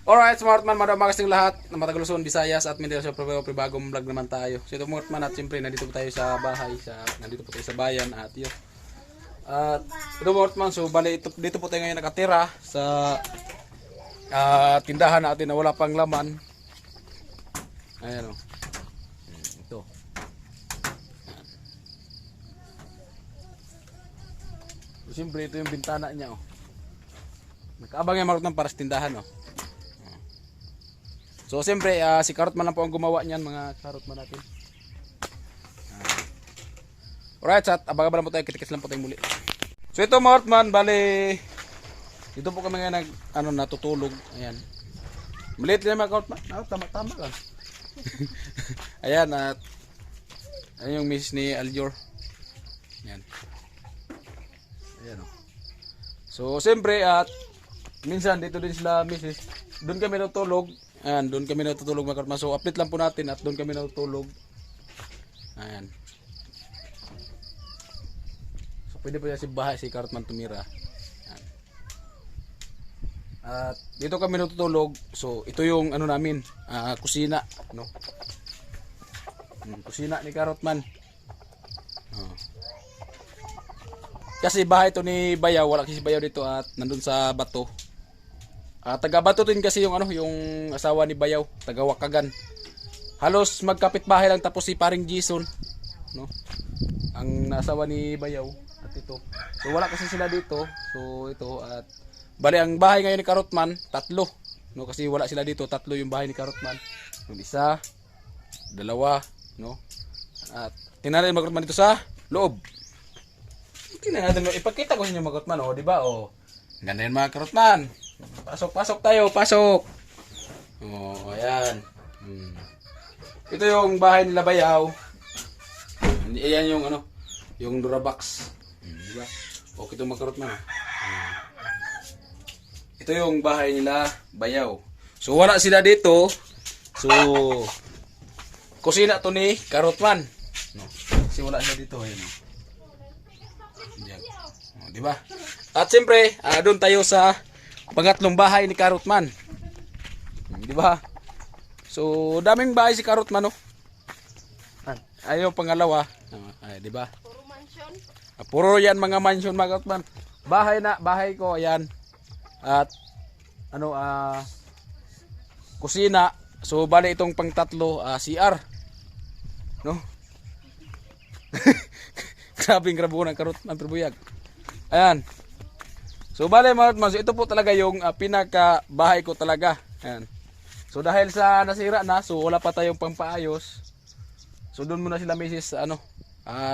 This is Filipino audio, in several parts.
Alright, Smartman, madam kasing lahat ng Matagaluzon, Visayas at Mindanao. Sa bagong vlog naman tayo. So ito Smartman at siyempre nandito po tayo sa bahay, nandito po tayo sa bayan at yun. At ito Smartman, so bali dito po tayo ngayon nakatira sa tindahan natin na wala pang laman. Ayan o. Ito. So, siyempre ito yung bintana niya o. Nakaabang yung Smartman para sa tindahan o. So siyempre si Karotman lang po ang gumawa niyan, mga Karotman natin. Alright, at abang-abang lang po tayo, kitikis lang po tayo muli. So ito mga Karotman, bali dito po kami ngayon natutulog. Ayan. Maliit lang mga Karotman. Tama lang. Ayan, at ayan yung miss ni Aljor. Ayan. Ayan o. So siyempre at minsan dito din sila misis. Doon kami natutulog. Ayan, doon kami natutulog mga Karotman. So update lang po natin at doon kami natutulog. Ayan. So pwede po yan si bahay si Karotman tumira. Ayan. At dito kami natutulog. So ito yung namin, kusina, no. Kusina ni Karotman. Oh. Kasi bahay to ni Bayaw, wala kasi Bayaw dito at nandun sa bato. Taga Bato din kasi yung yung asawa ni Bayaw, taga Wakagan. Halos magkapit-bahay lang, tapos si paring Jason, no? Ang asawa ni Bayaw at ito. So wala kasi sila dito. So ito at bali ang bahay ngayon ni Karotman, tatlo, no? Kasi wala sila dito, tatlo yung bahay ni Karotman. Yung isa, dalawa, no? At tingnan natin mga Karotman dito sa loob. Tingnan natin, ipakita ko sa inyo mga Karotman, oh, di ba? Oh. Ganda yan mga Karotman. Pasok tayo, pasok. Oh, ayan. Ito yung bahay nila Bayaw. Ayan yung yung Durabox. Diba? Okay itong mga Karotman. Ito yung bahay nila Bayaw. So wala sila dito. So kusina to ni Karotman. No. Kasi wala sila dito, ayan. Diyan. Oh, diba? At siyempre, doon tayo sa pangatlong bahay ni Karotman. Di ba? So, daming bahay si Karotman, no? Ayaw pangalawa. Ay, di ba? Puro mansion. Puro yan mga mansion mga Karotman. Bahay ko, ayan. At kusina. So, bali itong pangtatlo, CR. No? Grabing grabo ng Karotman, Tribuyag. Ayan. So bale mga Karotman, so ito po talaga yung pinaka bahay ko talaga. Ayan. So dahil sa nasira na, so wala pa tayong pampaayos. So doon muna sila misis sa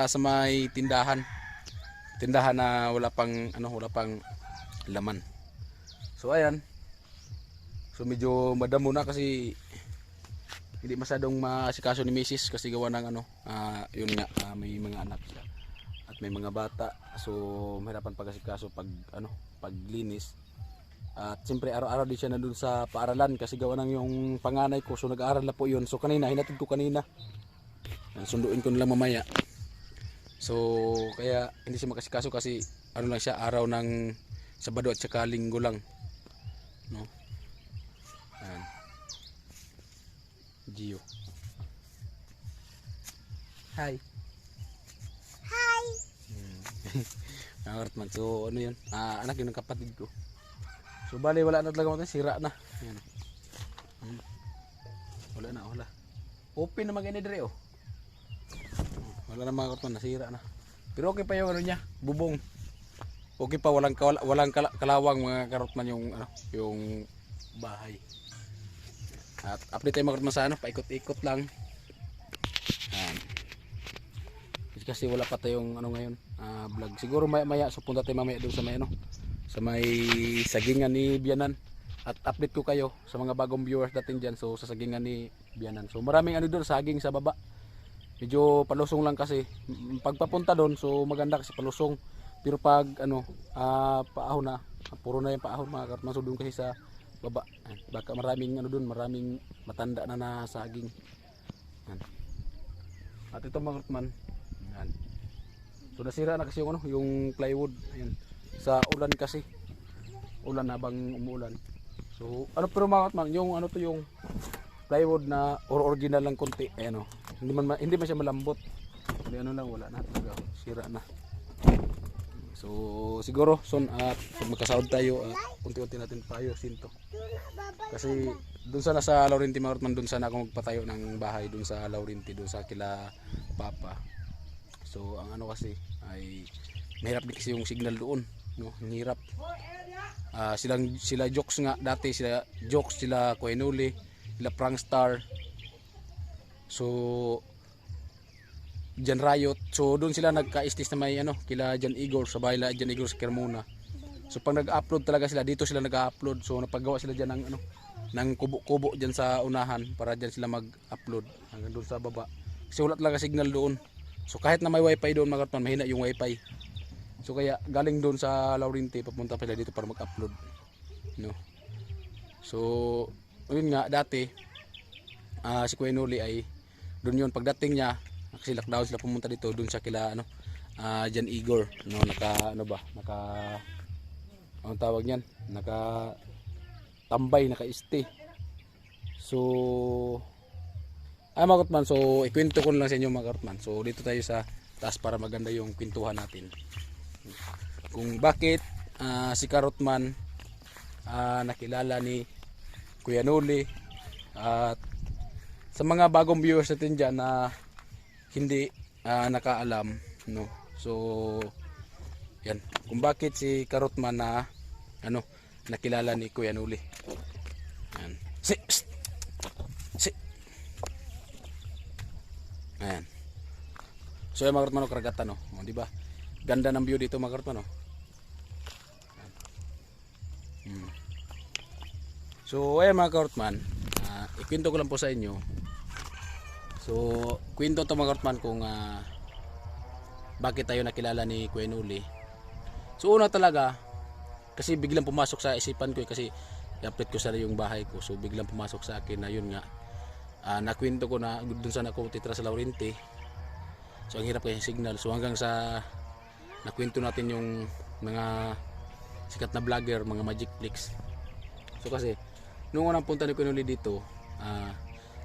sa may tindahan. Tindahan na wala pang laman. So ayan. So medyo madamo na kasi hindi masyadong masikaso ni misis kasi gawa ng yun nga, may mga anak siya at may mga bata. So mahirapan pag-asikaso paglinis. At siyempre araw-araw din siya nandun sa paaralan kasi gawa ng yung panganay ko. So nag-aaral na po yun. So kanina, hinatid ko kanina. Sunduin ko nila mamaya. So kaya hindi siya makasikaso kasi lang siya, araw ng Sabado at saka Linggo lang. No? Ayan. Gio. Hi. Hi. Karotman. So yun, anak yun ng kapatid ko. So bali wala na talaga natin, sira na. Ayan. Wala. Open na mag-ini dire oh. Wala na mga Karotman, nasira na. Pero okay pa yung bubong. Okay pa, walang kalawang mga Karotman yung bahay. At update tayo mga Karotman sa paikot-ikot lang. Ayan. Kasi wala pa tayong ngayon vlog. Siguro maya so punta tayo mamaya doon sa may sagingan ni Bianan at update ko kayo sa mga bagong viewers natin diyan. So sa sagingan ni Bianan. So maraming doon, saging sa baba. Medyo palusong lang kasi pagpapunta doon, so maganda kasi palusong. Pero pag paahon na, puro na yung paahon mga Karotman. So doon kasi sa baba. Baka maraming doon, maraming matanda na saging. At ito mga Karotman. Ayan. So nasira na kasi yung plywood. Ayan. Sa ulan kasi. Ulan habang umuulan. So ano pero mga katman, yung ano to yung plywood na original lang konti, ayan o. Hindi man siya malambot. Hindi ano lang, wala na talaga, sira na. So siguro son at pag magkasahod tayo, unti-unti natin paayusin to. Kasi doon sana sa Laurenti mga katman, doon sana ako magpatayo ng bahay doon sa Laurenti, doon sa kila Papa. So ang ano kasi ay mahirap din kasi yung signal doon, no? Ang hirap. Sila Jokes nga dati, sila Jokes, sila Kuenuli, sila Prangstar. So Jan Riot. So doon sila nagka-istis na may ano, kila Jan Igor sa bahay Jan Igor sa Carmona. So pag nag-upload talaga sila dito, sila nag-upload. So napagawa sila diyan ng ano, ng kubo-kubo diyan sa unahan para diyan sila mag-upload hanggang doon sa baba. Kasi wala talaga signal doon. So kahit na may wifi doon mga katman, mahina yung wifi. So kaya galing doon sa Laurenti papunta pa sila dito para mag-upload, no. So yun nga dati si Kuenuli ay doon yun pagdating niya, kasi lockdown sila pumunta dito doon sa kila ano, Jan Igor, no, anong tawag niyan, tambay, naka-stay. So mga katman, so ikwento ko lang sa inyo mga katman. So dito tayo sa taas para maganda yung kwentuhan natin kung bakit si Karotman nakilala ni Kuya Noli, at sa mga bagong viewers natin dyan na hindi nakaalam, no. So yan, kung bakit si Karotman na ano nakilala ni Kuya Noli. Yan. Ayan. So yung mga Karotman, karagatan, no, di ba? Ganda ng view dito mga Karotman, no. So ayan mga Karotman, ikwento ko lang po sa inyo. So kwento to mga Karotman kung bakit tayo nakilala ni Kuya Noli. So una talaga, kasi biglang pumasok sa isipan ko kasi i-update ko sana yung bahay ko. So biglang pumasok sa akin na yun nga, nakwento ko na doon sana ako titira sa Laurenti. So ang hirap kasi signal. So hanggang sa nakwento natin yung mga sikat na vlogger, mga Magic Flix. So kasi nung unang punta ni Kuya Noli dito,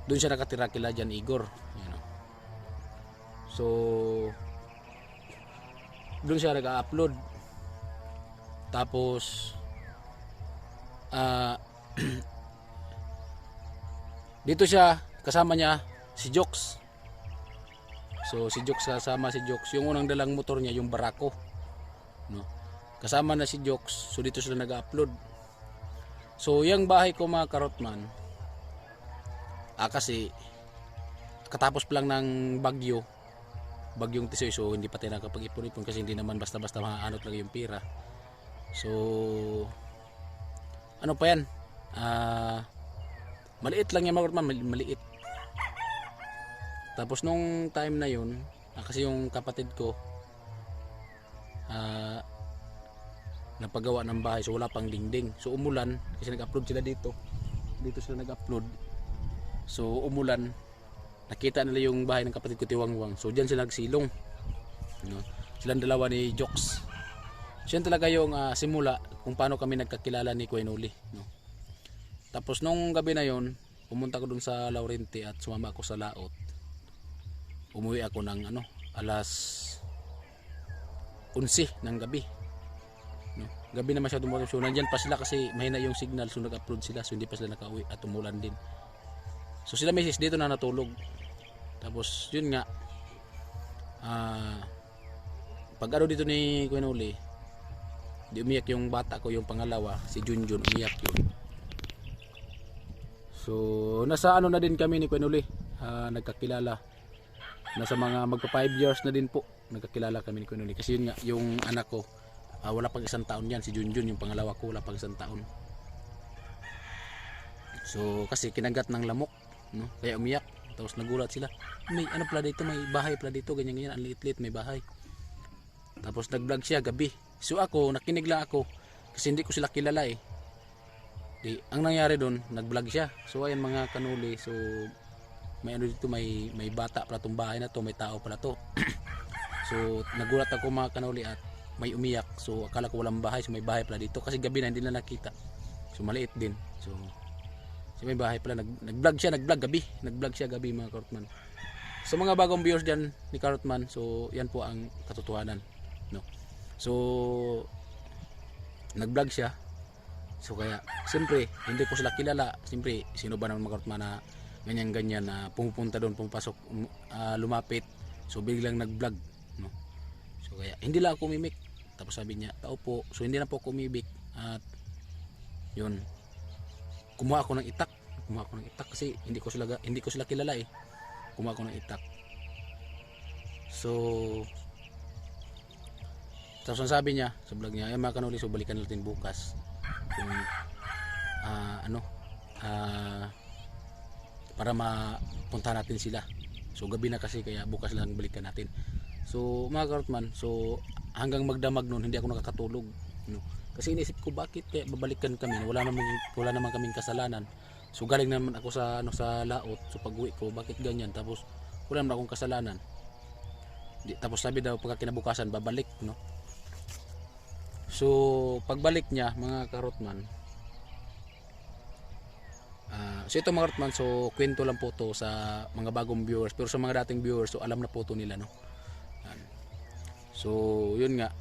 doon siya nakatira kila Jan Igor, you know. So doon siya nag-upload. Tapos dito siya kasama niya si Jokes. So si Jokes, kasama si Jokes. Yung unang dalang motor niya yung Barako, no. Kasama na si Jokes. So dito sila nag-upload. So yung bahay ko mga Karotman, kasi katapos pa lang ng bagyong Tisoy. So hindi pa tayo nakapag-ipon-ipon kasi hindi naman basta-basta maanot lang yung pira. So ano pa yan, maliit lang yung mga Karotman, maliit. Tapos nung time na yun, kasi yung kapatid ko napagawa ng bahay, so wala pang dingding. So umulan kasi nag-upload sila dito sila nag-upload. So umulan, nakita nila yung bahay ng kapatid ko Tiwangwang. So diyan sila nagsilong, no? Silang dalawa ni Jokes. So yan talaga yung simula kung paano kami nagkakilala ni Kuya Noli, no? Tapos nung gabi na yon, pumunta ko dun sa Laurenti at sumama ako sa laot. Umuwi ako ng alas 11 ng gabi, no? Gabi na masyadong umulan. So nandyan pa sila kasi mahina yung signal. So nag-upload sila, so hindi pa sila nakauwi at umulan din. So sila misis dito na natulog. Tapos yun nga, pag dito ni Kuya Noli, di umiyak yung bata ko, yung pangalawa, si Junjun, umiyak yun. So nasa na din kami ni Kuya Noli, nagkakilala. Nasa mga magpa 5 years na din po nagkakilala kami ni Kuya Noli. Kasi yun nga, yung anak ko, wala pang 1 taon yan, si Junjun, yung pangalawa ko, wala pang 1 taon. So kasi kinagat ng lamok, no? Kaya umiyak. Tapos nagulat sila, may pala dito, may bahay pala dito, ganyan, ang liit-liit, may bahay. Tapos nag-vlog siya gabi. So ako, nakinig lang ako kasi hindi ko sila kilala eh. Ang nangyari doon, nag-vlog siya. So ayan mga Kanuli, so may dito, may bata pala tong bahay na to, may tao pala to. So nagulat ako mga Kanuli at may umiyak. So akala ko walang bahay, so may bahay pala dito kasi gabi na hindi na nakita. So maliit din. So may bahay pala, nag-vlog siya gabi mga Karotman. Sa mga bagong viewers diyan ni Karotman, so yan po ang katotohanan, no. So nag-vlog siya. So kaya siyempre hindi ko sila kilala. Siyempre sino ba naman mga Karotman na ganyan na pumupunta doon, pumapasok, lumapit. So biglang nag-vlog, no. So kaya hindi lang ako umimik. Tapos sabi niya, tao po. So hindi na po ako umibig at yun. Kumuha ako ng itak kasi hindi ko sila kilala eh. Kumuha ako ng itak. So tapos ang sabi niya sa vlog niya, ay mga kanuli, so balikan natin bukas kung para mapunta natin sila. So gabi na kasi, kaya bukas lang balikan natin. So mga Karotman, so hanggang magdamag noon hindi ako nakakatulog, no? Kasi inisip ko, bakit kaya babalikan kami, wala naman kaming kasalanan. So galing naman ako sa sa laot. So pag-uwi ko, bakit ganyan, tapos wala naman akong kasalanan. Tapos sabi daw pagka kinabukasan babalik, no? So pagbalik niya mga Karotman, so ito mga Karotman, so kwento lang po to sa mga bagong viewers, pero sa mga dating viewers, so alam na po to nila, no? So yun nga,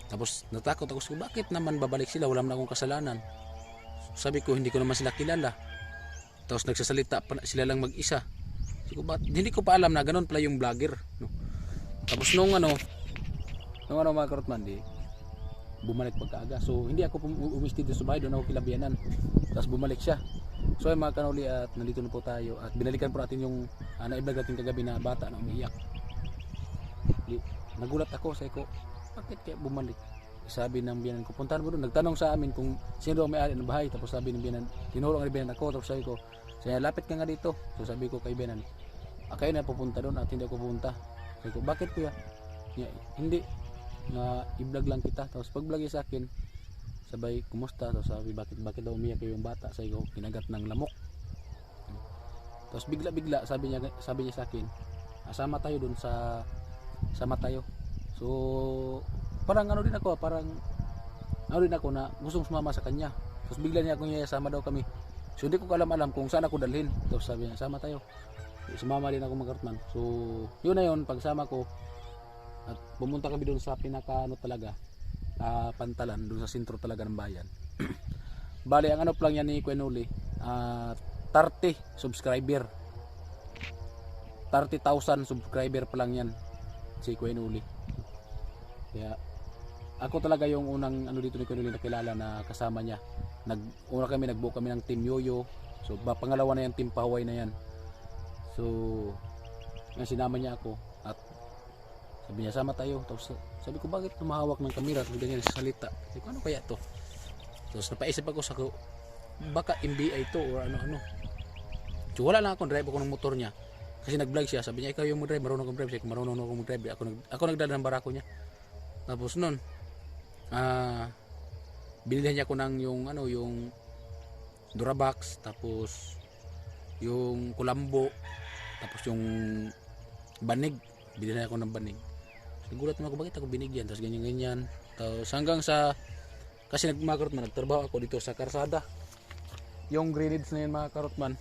tapos natakot ako, so bakit naman babalik sila, wala naman akong kasalanan. Sabi ko, hindi ko naman sila kilala. Tapos nagsasalita pa sila lang mag-isa. So, hindi ko pa alam na ganun pala yung vlogger, no? Tapos nung mga Karotman, bumalik pagkaaga. So hindi ako umisti dito sa bahay, doon ako kilabianan. Tapos bumalik siya. So ay mga kanuli, at nandito na po tayo at binalikan po natin yung na-vlog natin kagabi na bata na umiiyak. Nagulat ako, sabi ko, bakit kaya bumalik? Sabi ng biyanan ko, puntahan mo doon. Nagtanong sa amin kung sino daw may-ari ng bahay. Tapos sabi ng biyanan, tinuro ng biyanan ako. Tapos sabi ko, lapit ka nga dito. So sabi ko kay biyanan, kayo na pupunta doon at hindi ako pupunta. Sabi ko, bakit kuya? Hindi, na i-vlog lang kita. Tapos pag-vlog niya sa akin, sabay, kumusta? Tapos sabi, bakit daw umiyak yung bata? Sabi ko, kinagat ng lamok. Tapos bigla sabi niya sa akin, sama tayo doon sama tayo. So parang ano din ako na gustong sumama sa kanya. Tapos bigla niya akong sama daw kami. So hindi ko alam kung saan ako dalhin. Tapos sabi niya, sama tayo. Sumama din ako mga Karotman. So yun na yun, pagsama ko at pumunta kami doon sa pinaka talaga, pantalan doon sa sentro talaga ng bayan. Bali ang lang yan ni Kuenuli, 30 subscriber, 30,000 subscriber pa lang yan si Kuenuli. Kaya ako talaga yung unang dito ni Kuenuli nakilala na kasama niya. Nagbuo kami ng Team Yoyo. So pangalawa na yan, Team Paway na yan. So sinama niya ako at sabi niya, sama tayo. Tapos sabi ko, bakit tumahawak ng kamera at ganyan sa salita? Sabi ko, ano kaya to? Tapos napaisip ako, baka MBI to or ano. So wala lang ako, drive ako ng motor niya. Kasi nag-vlog siya, sabi niya, ikaw yung mag-drive, marunong akong drive. Sabi ko, marunong akong mag-drive. Ako nagdala ng barako niya. Tapos nun, binilihan niya ako ng yung Durabox, tapos yung Kulambo, tapos yung banig. Binilihan ako ng banig. Nagulat naman ako, bakit ako binigyan? Tapos ganyan. Tapos hanggang kasi mga Karotman, nagtrabaho ako dito sa karsada. Yung grenades na yan mga Karotman.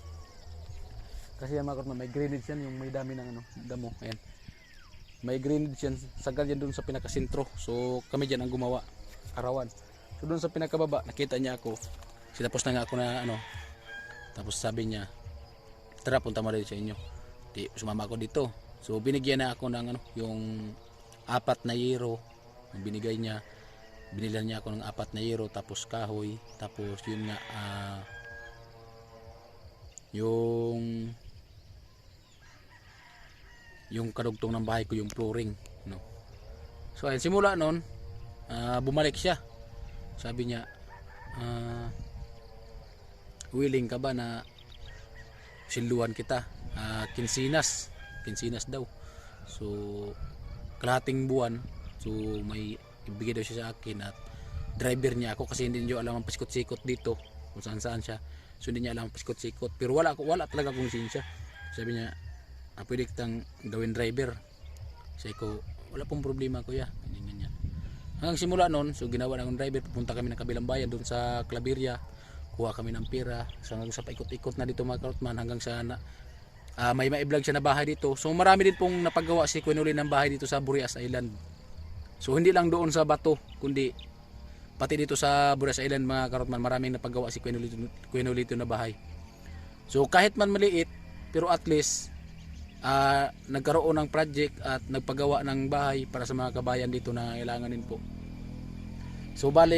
Kasi yan mga Karotman, may grenades yan, yung may dami ng damo. Ayan. May grenades yan, sagal yan doon sa pinakasentro. So kami dyan ang gumawa, arawan. So doon sa pinakababa, nakita niya ako. Tapos na nga ako na Tapos sabi niya, tara punta mo rin sa inyo. Sumama ako dito. So binigyan na ako ng yung 4 na euro. Binigay niya, binilan niya ako ng 4 na euro, tapos kahoy, tapos yun nga yung kadugtong ng bahay ko, yung flooring, no. So ayun, simula noon bumalik siya. Sabi niya, willing ka ba na siluan kita, kinsinas daw. So kalahating buwan, so may ibigay daw siya sa akin at driver niya ako, kasi hindi niya alam ang pasikot-sikot dito kung saan siya. So hindi niya alam ang pasikot-sikot, pero wala talaga akong lisensya. Sabi niya, pwede kitang gawin driver. Sabi ko, wala pong problema kuya, ganyan. hanggang simula noon, so ginawa ng driver, pupunta kami ng kabilang bayan doon sa Claveria, kuha kami ng pera, so hanggang sa paikot-ikot na dito mga karotman, hanggang sa may ma-vlog siya na bahay dito. So marami din pong napagawa si Kuya Noli ng bahay dito sa Burias Island. So hindi lang doon sa bato, kundi pati dito sa Burias Island mga karotman, maraming napagawa si Kuya Noli dito na bahay. So kahit man maliit, pero at least nagkaroon ng project at nagpagawa ng bahay para sa mga kabayan dito na kailanganin po. So bale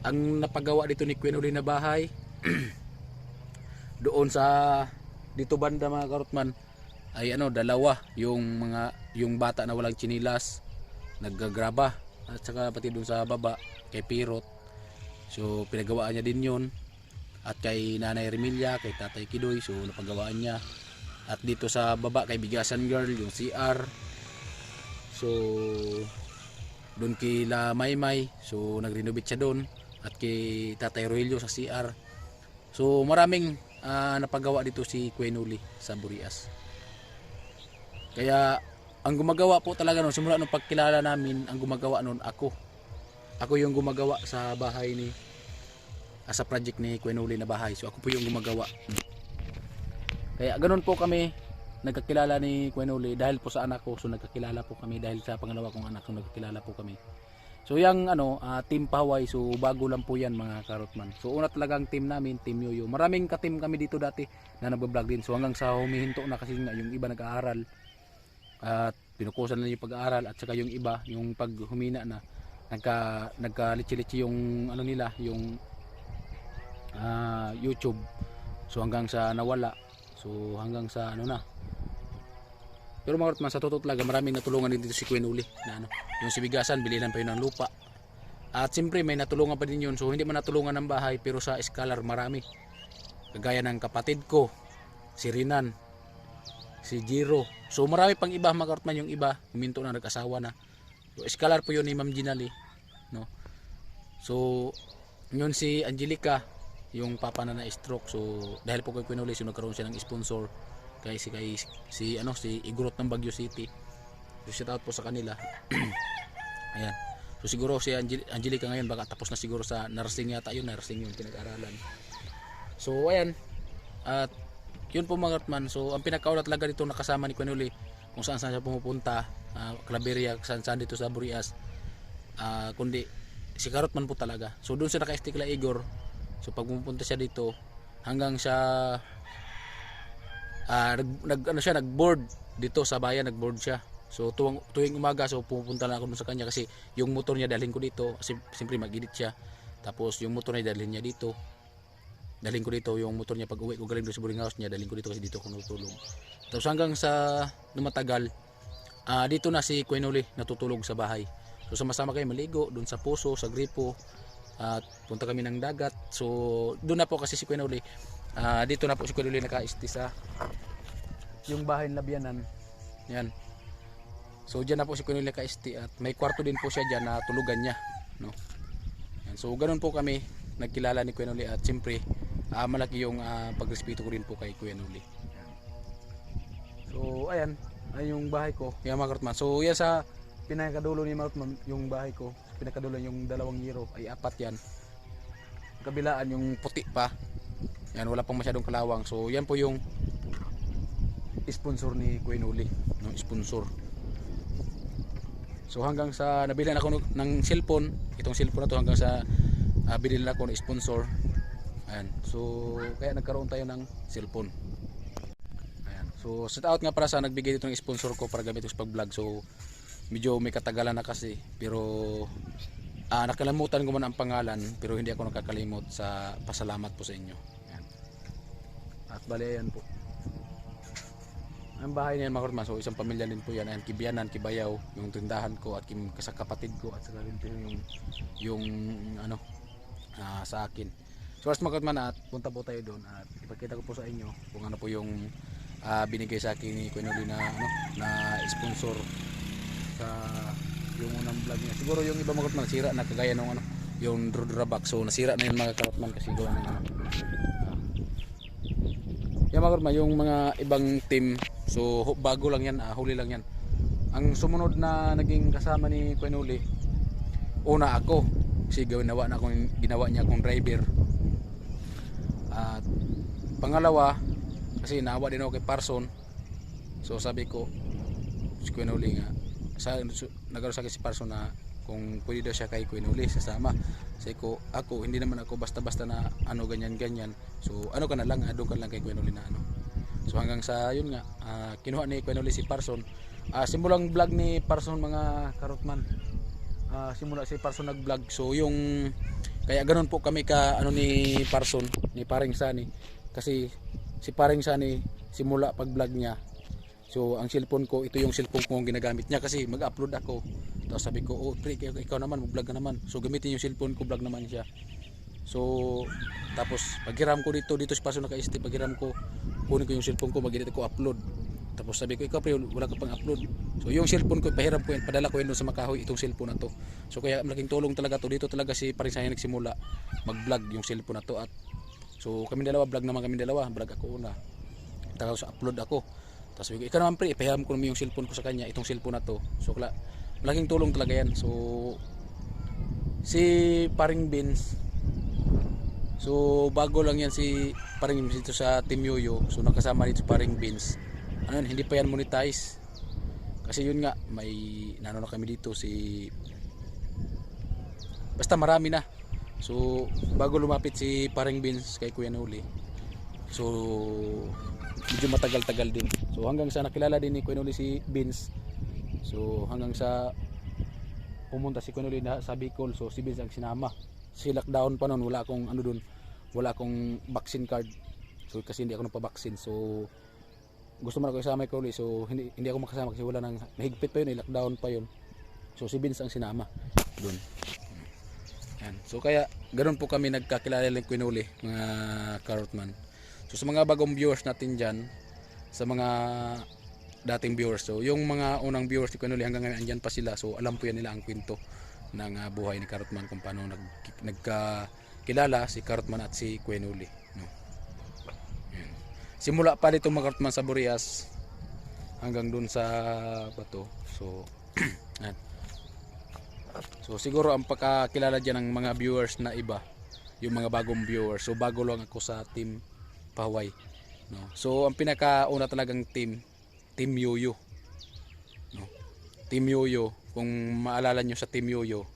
ang napagawa dito ni Kuya Noli na bahay doon sa dito banda mga karotman ay dalawa, yung bata na walang chinilas naggagraba, at saka pati doon sa baba kay Pirot, so pinagawaan niya din yun, at kay Nanay Remilla, kay Tatay Kidoy, so napagawaan niya. At dito sa baba kay Bigasan Girl, yung CR. So doon kay La Maymay, so nagrenovate siya doon. At kay Tatay Rogelio sa CR. So maraming napagawa dito si Kuya Noli sa Burias. Kaya ang gumagawa po talaga noon, simula nung pagkilala namin, ang gumagawa noon ako. Ako yung gumagawa sa bahay sa project ni Kuya Noli na bahay. So ako po yung gumagawa. Kaya ganun po kami nagkakilala ni Kuya Noli dahil po sa anak ko. So nagkakilala po kami dahil sa pangalawa kong anak, so nagkakilala po kami. So yung Team Paway, so bago lang po yan mga karotman. So una talagang team namin, Team Yoyo. Maraming ka-team kami dito dati na nagbablog din. So hanggang sa humihinto na kasi nga yung iba nag-aaral at pinukusan na yung pag-aaral, at saka yung iba yung pag humina na nagka-litsi-litsi yung nila, yung YouTube. So hanggang sa nawala. So hanggang sa na. Pero mga karotman, sa totoo talaga maraming natulungan din dito si Kuya Noli na yung si Bigasan, bilihan pa yun ng lupa. At siyempre may natulungan pa din yun. So hindi man natulungan ng bahay, pero sa scholar marami. Kagaya ng kapatid ko, si Rinan, si Jiro. So marami pang iba mga karotman, yung iba huminto na, nag-asawa na. So scholar po yun ni Ma'am Ginali, no. So yun si Angelica, yung papa na na-stroke. So dahil po kay Kuya Noli, so nagkaroon siya ng sponsor si Igorot ng Baguio City. So shout out po sa kanila. Ayan. So siguro si Angelica ngayon baka tapos na siguro sa nursing yata, yun nursing yung pinag-aralan. So ayan. At yun po mga karotman. So ang pinakauna talaga dito nakasama ni Kuya Noli, kung saan siya pumupunta, Claveria, saan dito sa Burias, kundi si Karotman po talaga. So doon siya naka-stick kila Igor. So pag pumupunta siya dito, hanggang siya nag-board dito sa bayan, nag-board siya. So tuwing umaga, so pupunta lang ako sa kanya kasi yung motor niya dalhin ko dito kasi siyempre mag-edit siya. Tapos yung motor niya dalhin niya dito. Dalhin ko dito yung motor niya pag uwi ko galing doon sa boarding house niya, dalhin ko dito kasi dito ako natutulog. Tapos hanggang sa lumatagal, dito na si Kuya Noli natutulog sa bahay. So sama-sama kayo maligo doon sa puso, sa gripo. At punta kami ng dagat. So doon na po kasi si Kuya Noli. Dito na po si Kuya Noli naka-stay sa yung bahay ng Labyanan. Yan. So diyan na po si Kuya Noli naka-stay, at may kwarto din po siya diyan na tulugan niya, no. Yan. So ganoon po kami nagkilala ni Kuya Noli, at siyempre malaki yung pagrespeto ko rin po kay Kuya Noli. So ayan, ay yung bahay ko. Yan mga karotman. So yan sa pinakadulo ni Marotman, yung bahay ko. Pinakadulo yung 2 yero ay 4 yan. Kabilaan yung puti pa. Yan, wala pang masyadong kalawang. So yan po yung sponsor ni Kuya Noli, no, sponsor. So hanggang sa nabilan ako ng cellphone, itong cellphone na to, hanggang sa binili ako ng sponsor. Ayan. So kaya nagkaroon tayo ng cellphone. Ayan. So shout out nga para sa nagbigay dito ng sponsor ko para gamit ko sa pag-vlog. So medyo may katagalan na kasi, pero nakalimutan ko man ang pangalan, pero hindi ako nakakalimot sa pasalamat po sa inyo. Ayan. At bali ayan po ang bahay niyan mga karotman. So isang pamilya din po yan. Ayan, Kibianan, Kibayaw, yung tindahan ko, at sa kapatid ko, at saka rin po yung sa akin. So as mga karotman, at punta po tayo doon at ipakita ko po sa inyo kung ano po yung binigay sa akin ni Kuya Noli na sponsor sa yung unang vlog niya. Siguro yung iba mga karotman nasira na, kagaya ng yung Drodrabak. So nasira na yun mga karotman kasi gawa ng yan mga karotman, yung mga ibang team. So bago lang yan, huli lang yan. ang sumunod na naging kasama ni Kuya Noli, una ako kasi ginawa niya akong driver. At pangalawa, kasi naawa din ako kay Parson. So sabi ko si Kuya Noli nga, nagkaroon sa akin si Parson na kung pwede daw siya kay Kuya Noli sasama. Sabi ko, hindi naman ako basta-basta na ano ganyan. So ano ka na lang, doon ka lang kay Kuya Noli na ano. So hanggang sa yun nga, kinuha ni Kuya Noli si Parson. Simulang vlog ni Parson mga karotman. Simula si Parson nag-vlog. So yung kaya ganoon po kami ka ano ni Parson, ni Paring Sani. Kasi si Paring Sani simula pag-vlog niya. So ang cellphone ko, ito yung cellphone ko ang ginagamit niya kasi mag-upload ako. Tapos sabi ko, pre, ikaw naman mag-vlog ka naman. So gamitin yung cellphone ko, vlog naman siya. So tapos paghiram ko dito si Parson naka-ST, paghiram ko, kunin ko yung cellphone ko, mag-edit ko, upload. Tapos sabi ko, ikaw pre, wala ka pang upload. So yung cellphone ko, pahiram ko yun, padala ko yun doon sa Makahoy, itong cellphone na to. So kaya malaking tulong talaga to. Dito talaga si Paring Sani nagsimula mag-vlog yung cellphone na to. At so kami dalawa, vlog naman kami dalawa, vlog ako una. Tapos upload ako. Tapos sabi ko, ikaw naman pre, pahiram ko naman yung cellphone ko sa kanya, itong cellphone na to. So malaking tulong talaga yan. So si Paring Vince, so bago lang yan si Paring Vince dito sa Team Yoyo. So nakasama dito si Paring Vince. Hindi pa yan monetize. Kasi yun nga, may na kami dito basta marami na. So bago lumapit si Paring Vince kay Kuya Noli, so medyo matagal-tagal din. So hanggang sa nakilala din ni Kuya Noli si Vince. So hanggang sa pumunta si Kuya Noli na sa Bicol. So si Vince ang sinama. Si lockdown pa noon, wala akong vaccine card. So kasi hindi ako nagpa-vaccine. So gusto man ako isama kay Noli. So hindi ako makasama kasi wala nang mahigpit pa yun, lockdown pa yun. So si Vince ang sinama doon. Yan. So kaya ganoon po kami nagkakilala ng Kuya Noli, mga Karotman. So sa mga bagong viewers natin dyan, sa mga dating viewers, so yung mga unang viewers ni Kuya Noli hanggang ngayon andyan pa sila. So alam po yan nila ang kwento ng buhay ni Karotman, kung paano nagkakilala si Karotman at si Kuya Noli, no? Yan. Simula pa dito mga Karotman sa Burias hanggang dun sa bato. So yan. So siguro ang pagkakilala dyan ng mga viewers na iba, yung mga bagong viewers. So bago lang ako sa Team Pahuway, no? So ang pinakauna talagang team Yoyo, no? Team Yoyo, kung maalala nyo sa Team Yoyo,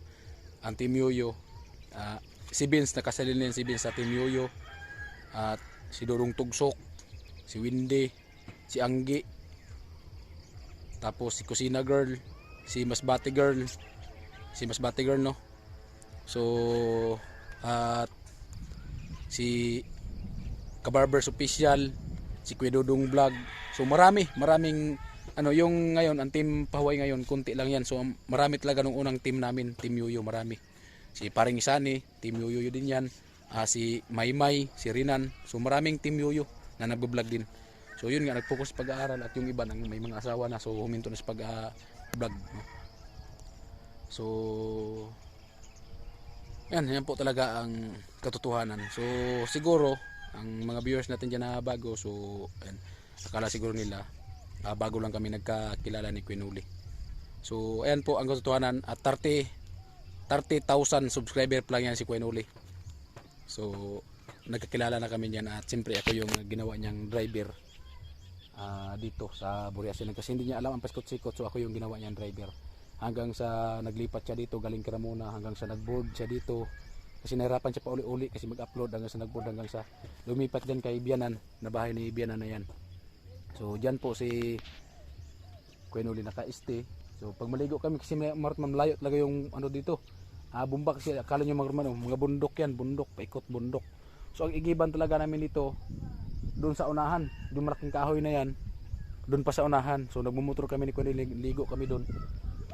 ang Team Yoyo, si Vince, nakasalin din si Vince sa Team Yoyo, at si Dorong Tugsok, si Windy, si Anggi, tapos si Kusina Girl, si Masbate Girl, no? So at si Kabarbers Official, si Kuya Dudong Vlog. So maraming yung ngayon ang Team Pahuway ngayon, kunti lang yan. So marami talaga nung unang team namin, Team Yoyo, marami. Si Paring Sani, Team Yoyo din yan. Si Maymay, si Rinan. So maraming Team Yoyo na nagbo-vlog din. So yun nga, nag-focus sa pag-aaral, at yung iba may mga asawa na, so huminto na sa pag-vlog, no? So yan po talaga ang katotohanan. So siguro ang mga viewers natin dyan na bago, so ayan, akala siguro nila bago lang kami nagkakilala ni Kuya Noli. So ayan po ang katotohanan, at 30,000 subscriber pa lang yan si Kuya Noli. So nagkakilala na kami dyan, at siyempre ako yung ginawa niyang driver dito sa Burias. Kasi hindi niya alam ang paskot-sikot, so ako yung ginawa niyang driver hanggang sa naglipat siya dito galing Karamuna, hanggang sa nagboard siya dito kasi nahirapan siya pa uli-uli kasi mag-upload, hanggang sa nagboard, hanggang sa lumipat dyan kay Bianan, na bahay ni Bianan na yan. So dyan po si Kuya Noli naka-este. So pag maligo kami, kasi malayo talaga yung ano dito, bumba, kasi akala nyo mga bundok yan, paikot bundok. So ang igiban talaga namin dito, doon sa unahan, doon malaking kahoy na yan, doon pa sa unahan. So nagmumotor kami ni Kuya Noli, ligo kami doon.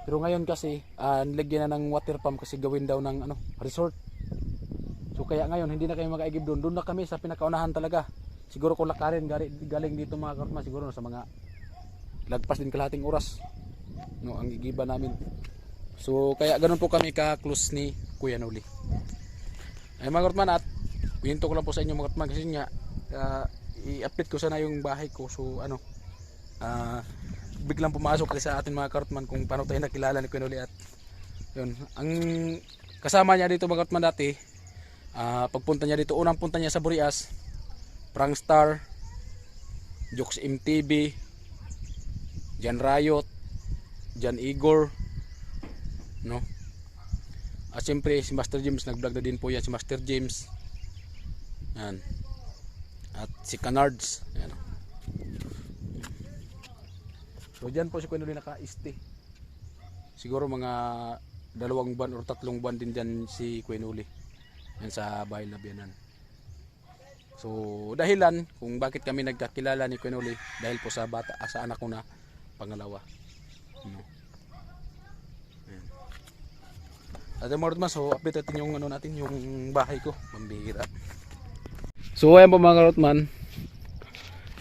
Pero ngayon kasi nilagyan na ng water pump kasi gawin daw ng resort. So kaya ngayon hindi na kami makaigib doon. Doon na kami sa pinakaunahan talaga. Siguro kung lakarin galing dito mga Karotman, siguro sa mga lagpas din kalahating oras, no, ang igiba namin. So kaya ganun po kami ka-close ni Kuya Noli. Ay mga Karotman, at kwento ko lang po sa inyo mga Karotman, kasi nga i-update ko sana yung bahay ko. So biglang pumasok kasi sa atin mga karotman kung paano tayo nakilala ni Kuya Noli at yun. Ang kasama niya dito mga karotman dati, pagpunta niya dito, unang punta niya sa Burias, Prangstar, Jokes MTV, Jan Riot, Jan Igor, no? At siyempre si Master James, nag-vlog na din po yan si Master James. Yan. At si Canards. Yan. So dyan po si Kuya Noli naka-este. Siguro mga 2 buwan o 3 buwan din dyan si Kuya Noli. Yan sa bahay Labianan. So dahilan kung bakit kami nagkakilala ni Kuya Noli, dahil po sa bata, sa anak ko na pangalawa. No. At mga karotman, so update natin yung natin yung bahay ko, pambihira. So ayan po mga karotman.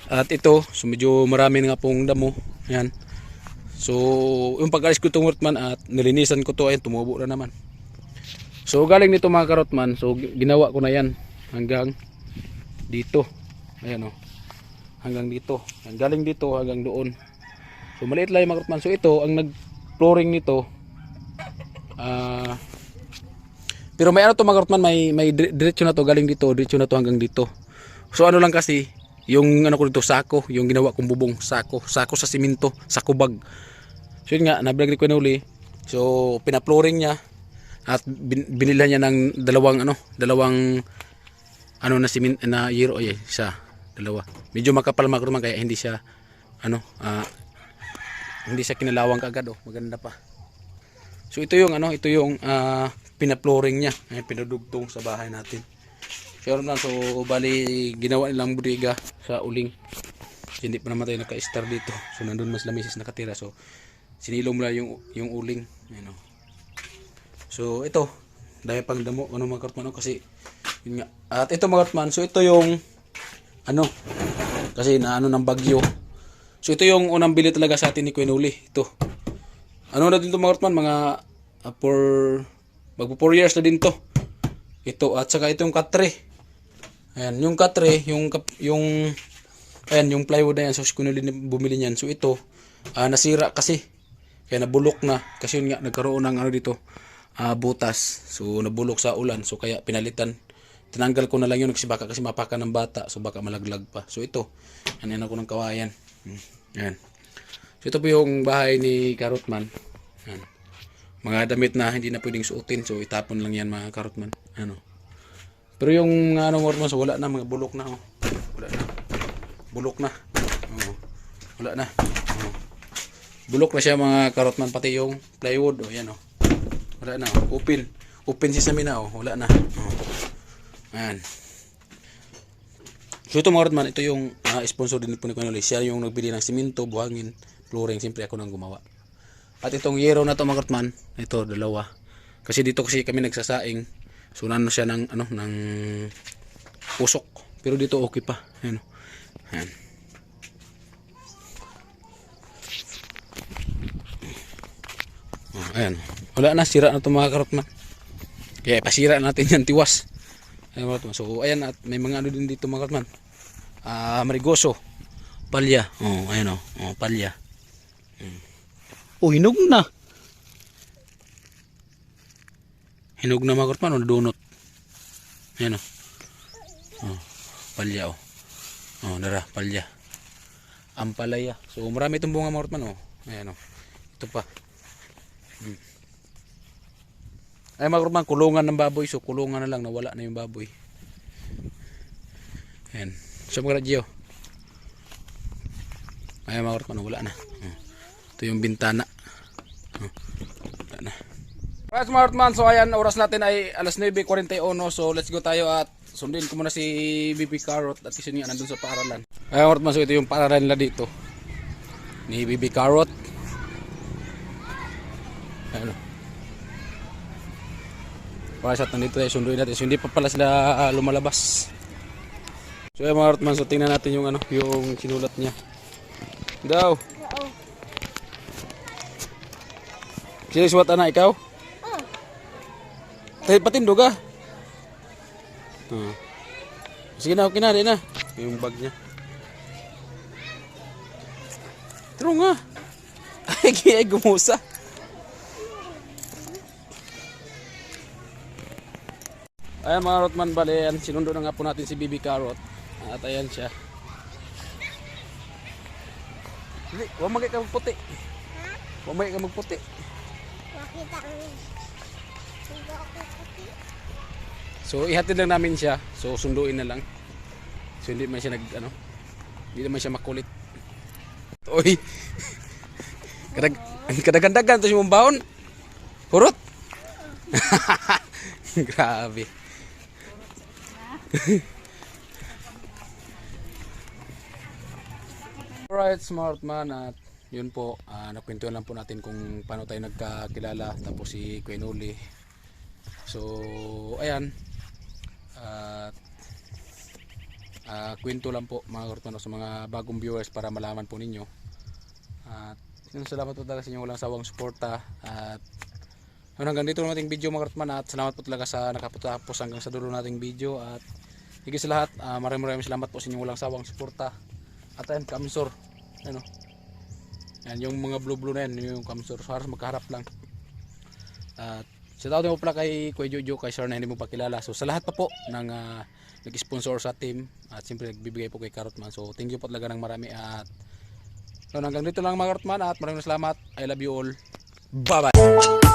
At ito, so medyo marami nga pong damo. Yan. So yung pag-alis ko itong karotman at nilinisan ko to, ayun, tumubo na naman. So galing nito mga karotman, so ginawa ko na yan hanggang dito. Ayan o. Hanggang dito. Galing dito hanggang doon. So maliit lang yung mga karotman. So ito, ang nag-flooring nito, pero may ano to mga karotman, may diretso na to, galing dito, diretso na to hanggang dito. So ano lang kasi, yung ano ko dito, sako, yung ginawa kong bubong, sako sa simento, sako bag. So yun nga, nabilag ni Kuya Noli. So pina-flooring niya at binila niya ng dalawang na simento na yero, isa, dalawa. Medyo makapal mga karotman, kaya hindi siya hindi siya kinalawang kaagad, maganda pa. So ito yung pina-flooring niya, pinadugtong sa bahay natin. So bali ginawa nilang bodega sa uling. Hindi pa naman tayo naka-star dito. So nandun mas lamisis nakatira. So sinilong mo lang yung uling. Ayan, so ito, dahil pang damo mga karotman, kasi yun nga. At ito mga karotman, so ito yung kasi ng bagyo. So ito yung unang bili talaga sa atin ni Kuya Noli. Ito. Na din to mga karotman, mga magpo 4 years na din to. Ito at saka ito yung katre. Ayan, yung katre, yung plywood na yan. So si Kuya Noli bumili niyan. So ito nasira kasi. Kaya nabulok na kasi yun nga nagkaroon ng dito butas. So nabulok sa ulan. So kaya pinalitan. Tinanggal ko na lang yun kasi baka kasi mapaka ng bata. So baka malaglag pa. So ito, ano ako ng kawayan. Ayan. So ito po yung bahay ni Karotman. Ayan. Mga damit na hindi na pwedeng suotin. So itapon lang yan mga karotman. Pero yung karotman, so wala na, mga bulok na. Wala na. Bulok na. Wala na. Bulok na siya mga karotman, pati yung plywood. Yan wala na. Open. Open si Samina. Wala na. Ayan. So ito mga karotman, ito yung sponsor din po ni Kuya Noli. Siya yung nagbili ng simento, buhangin, flooring. Siyempre ako nang gumawa. At itong yero na to mga karotman, ito dalawa. Kasi dito kasi kami nagsasaing. So nano siya ng ng usok. Pero dito okay pa. Ayan. Ayan. Ayan. Wala na, sira na to mga karotman. Kaya pasira natin yan, tiwas. Ayan mga karotman. So ayan, at may mga din dito mga karotman. Marigoso, palya. Ayan palya. Hinog na. Hinog na mga karotman, nadunot. Ayan palya nara, palya. Ampalaya. So marami itong bunga mga karotman. Ayan ito pa. Ay mga karotman, kulungan ng baboy. So kulungan na lang, nawala na yung baboy. Ayan. So mga radyo. Ayan mga karotman, wala na. Ito yung bintana. Wala na. Right mga karotman, so ayan, oras natin ay alas 9:41. So let's go tayo at sundin ko muna si Bibi Carrot at kasi niya nandun sa paaralan. Ayan mga karotman, so ito yung paaralan nila dito ni Bibi Carrot. Ayan. Para sa nandito tayo, sunduin natin. So hindi pa pala sila lumalabas. So ayan mga karotman, so tingnan natin yung yung sinulat niya. Daw. Sino suwat na ikaw? Tayo patindog ah. Sige na, okay na, di na. Yung bag niya. Taro nga. Ay gumusa. Ayan mga Rotman, bale, ayan, sinundo na nga po natin si Bibi Carrot. At ayan siya. Hindi, huwag magay ka magputi. Ha? Huwag magay ka magputi. Makita ang hindi ako puti. So ihatid lang namin siya. So sunduin na lang. So hindi man siya hindi naman siya makulit. Oy. Kadag-kadagan to si mong baon. Hurot. Grabe. Alright, smart man, at yun po, nakwentuhan lang po natin kung paano tayo nagkakilala, tapos si Kuya Noli. So ayan, at kwento lang po mga Kortman sa mga bagong viewers para malaman po ninyo. At salamat po talaga sa inyong walang sawang suporta. At hanggang dito lang ating video mga Kortman, at salamat po talaga sa nakaputapos hanggang sa dulo nating video. At higit sa lahat, maraming salamat po sa inyong walang sawang suporta. At ayan, kamsor. Ano? Yan, yung mga blue na yan, yung kamsor. So, halos magkaharap lang. At sa tao din po pala kay Kuya Jojo, kay Sir na hindi mo pa kilala. So sa lahat pa po ng nag-sponsor sa team, at siyempre nagbibigay po kay Carrotman. So thank you po talaga ng marami. At hanggang dito lang mga Carrotman, at maraming salamat. I love you all. Bye bye.